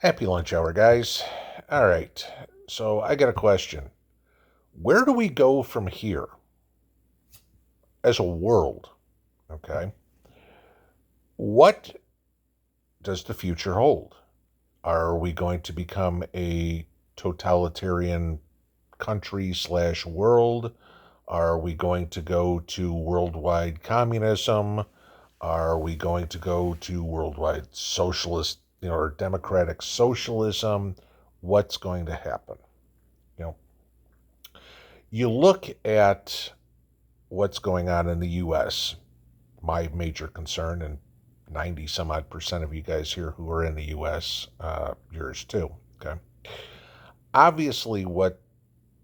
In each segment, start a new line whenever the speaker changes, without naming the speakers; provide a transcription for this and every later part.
Happy lunch hour, guys. All right. So I got a question. Where do we go from here as a world? Okay. What does the future hold? Are we going to become a totalitarian country slash world? Are we going to go to worldwide communism? Are we going to go to worldwide socialist, or democratic socialism? What's going to happen? You know, you look at what's going on in the U.S., my major concern, and 90 some odd percent of you guys here who are in the U.S., yours too. Okay. Obviously, what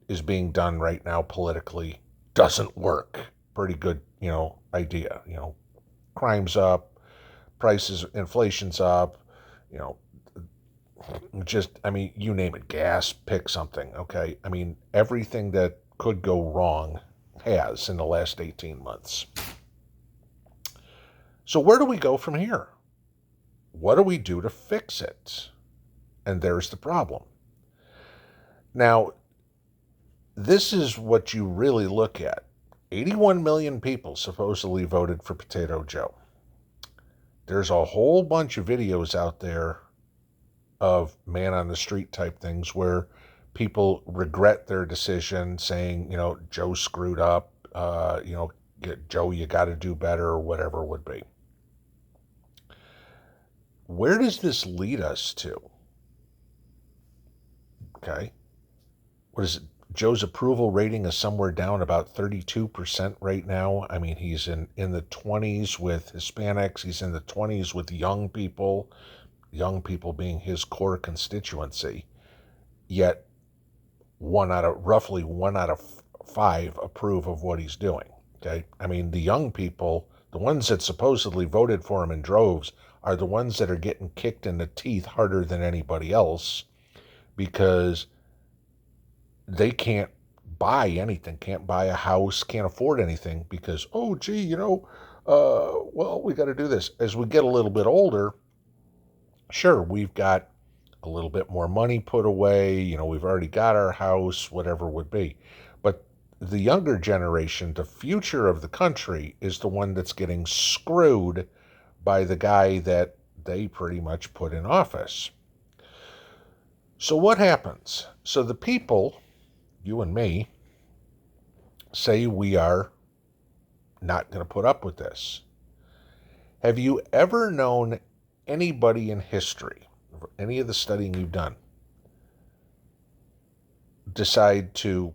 is being done right now politically doesn't work. Pretty good, idea. Crime's up, prices, inflation's up, you know, you name it, gas, pick something, okay? Everything that could go wrong has in the last 18 months. So, where do we go from here? What do we do to fix it? And there's the problem. Now, this is what you really look at. 81 million people supposedly voted for Potato Joe. There's a whole bunch of videos out there of man on the street type things where people regret their decision, saying, Joe screwed up, Joe, you got to do better, or whatever it would be. Where does this lead us to? Okay. What is it? Joe's approval rating is somewhere down about 32% right now. He's in the 20s with Hispanics. He's in the 20s with young people being his core constituency. Yet roughly one out of five approve of what he's doing. Okay. The young people, the ones that supposedly voted for him in droves, are the ones that are getting kicked in the teeth harder than anybody else because they can't buy anything, can't buy a house, can't afford anything because, oh, gee, well, we got to do this. As we get a little bit older, sure, we've got a little bit more money put away, we've already got our house, whatever it would be. But the younger generation, the future of the country, is the one that's getting screwed by the guy that they pretty much put in office. So what happens? So the people, you and me, say we are not going to put up with this. Have you ever known anybody in history, any of the studying you've done, decide to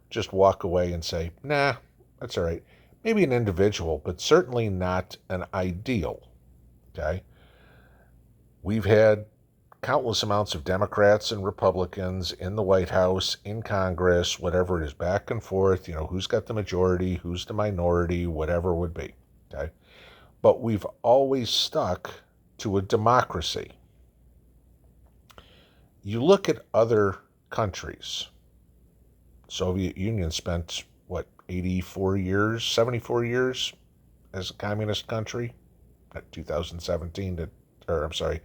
just walk away and say, nah, that's all right? Maybe an individual, but certainly not an ideal. Okay? We've had countless amounts of Democrats and Republicans in the White House, in Congress, whatever it is, back and forth, who's got the majority, who's the minority, whatever it would be. Okay? But we've always stuck to a democracy. You look at other countries. Soviet Union spent, 84 years, 74 years as a communist country at 2017 to, or I'm sorry,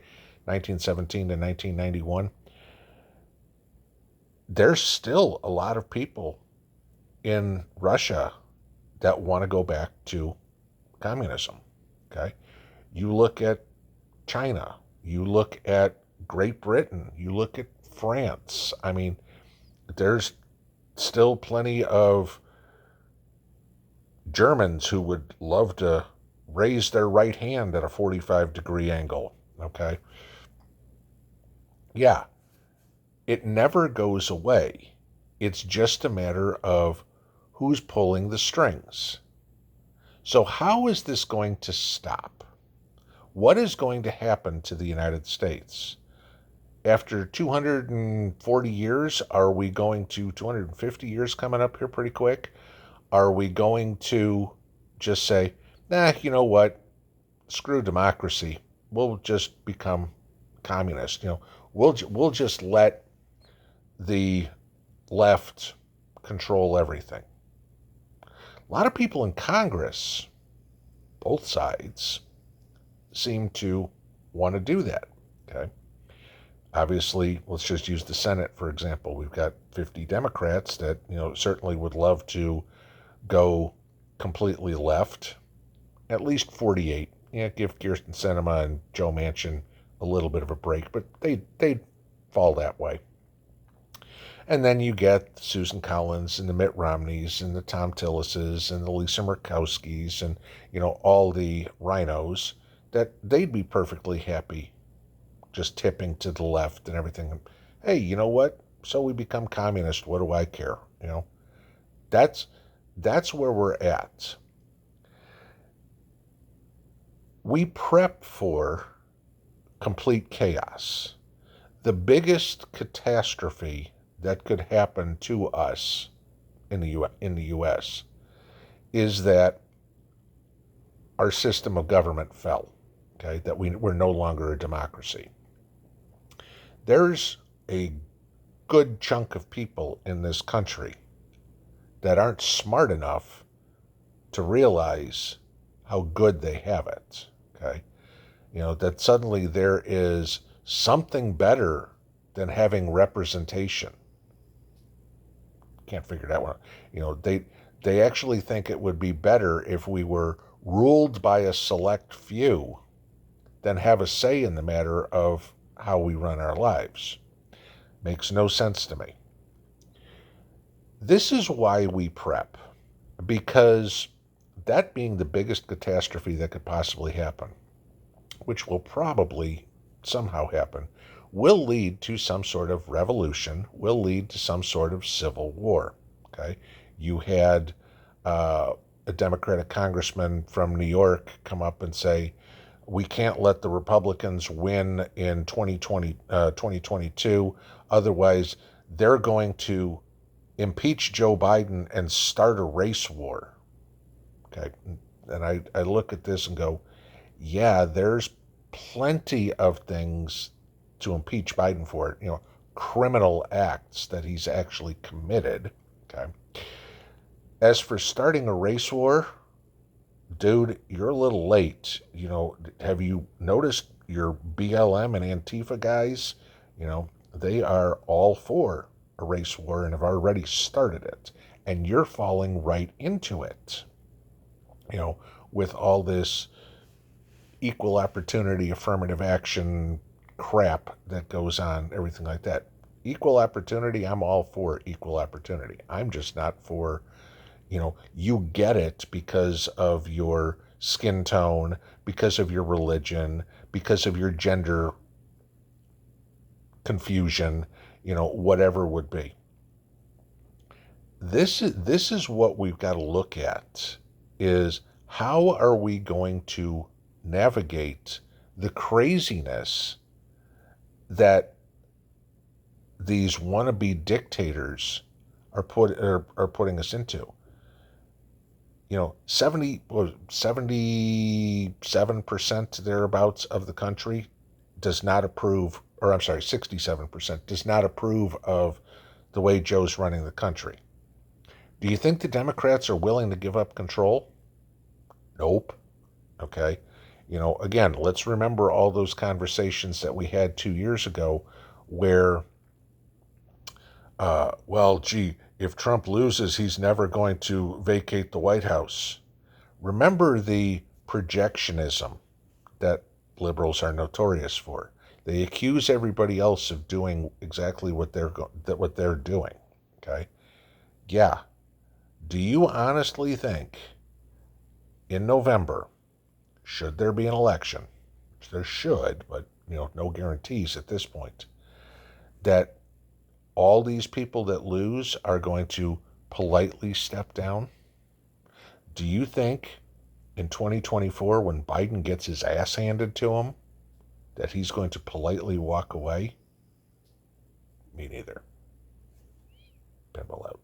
1917 to 1991. There's still a lot of people in Russia that want to go back to communism. Okay. You look at China, you look at Great Britain, you look at France. There's still plenty of Germans who would love to raise their right hand at a 45-degree angle. Okay. Yeah, it never goes away. It's just a matter of who's pulling the strings. So, how is this going to stop? What is going to happen to the United States? After 240 years, are we going to 250 years coming up here pretty quick? Are we going to just say, nah, you know what? Screw democracy. We'll just become communist. We'll just let the left control everything. A lot of people in Congress, both sides, seem to want to do that. Okay. Obviously, let's just use the Senate, for example. We've got 50 Democrats that, certainly would love to go completely left. At least 48. Yeah, give Kirsten Sinema and Joe Manchin a little bit of a break, but they'd fall that way. And then you get Susan Collins and the Mitt Romneys and the Tom Tillises and the Lisa Murkowskis and, all the rhinos, that they'd be perfectly happy just tipping to the left and everything. Hey, you know what? So we become communist. What do I care? That's where we're at. We prep for complete chaos. The biggest catastrophe that could happen to us in the U.S. is that our system of government fell. Okay, that we're no longer a democracy. There's a good chunk of people in this country that aren't smart enough to realize how good they have it. Okay, that suddenly there is something better than having representation. Can't figure that one out. They actually think it would be better if we were ruled by a select few than have a say in the matter of how we run our lives. Makes no sense to me. This is why we prep, because that being the biggest catastrophe that could possibly happen, which will probably somehow happen, will lead to some sort of revolution, will lead to some sort of civil war. Okay, you had a Democratic congressman from New York come up and say, we can't let the Republicans win in 2022, otherwise they're going to impeach Joe Biden and start a race war. Okay, and I look at this and go, yeah, there's plenty of things to impeach Biden for, criminal acts that he's actually committed. Okay. As for starting a race war, dude, you're a little late. Have you noticed your BLM and Antifa guys? They are all for a race war and have already started it. And you're falling right into it. With all this equal opportunity, affirmative action crap that goes on, everything like that. Equal opportunity, I'm all for equal opportunity. I'm just not for, you get it because of your skin tone, because of your religion, because of your gender confusion, whatever it would be. This is what we've got to look at, is how are we going to navigate the craziness that these wannabe dictators are putting us into. 77% thereabouts of the country does not approve, or I'm sorry, 67% does not approve of the way Joe's running the country. Do you think the Democrats are willing to give up control? Nope. Okay. Again, let's remember all those conversations that we had 2 years ago where, if Trump loses, he's never going to vacate the White House. Remember the projectionism that liberals are notorious for. They accuse everybody else of doing exactly what they're doing. Okay? Yeah. Do you honestly think in November, should there be an election, there should, but no guarantees at this point, that all these people that lose are going to politely step down? Do you think in 2024, when Biden gets his ass handed to him, that he's going to politely walk away? Me neither. Pinball out.